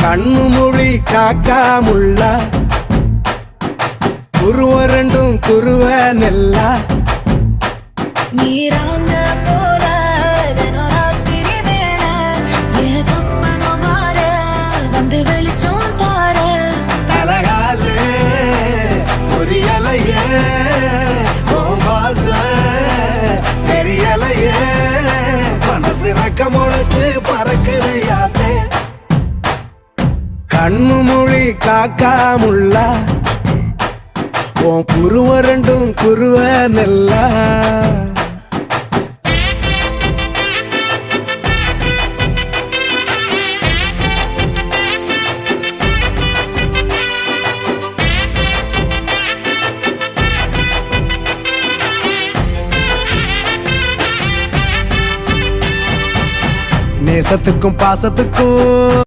கண்ணு மொழி காக்காமுள்ள குருவ ரெண்டும் குருவ நெல்லா நீராங்க போல தினராத்திரி வேண என் சொப்பனம் மாற வந்து வெளிச்சம் தார தலகாலே பொரியலையே வாச பெரியலையே மனசு ரக்க முளைச்சு பறக்குது யாத்தே கண்ணு மொழி காக்காமுள்ள உன் குருவ ரெண்டும் குருவ நெல்லா நேசத்துக்கும் பாசத்துக்கும்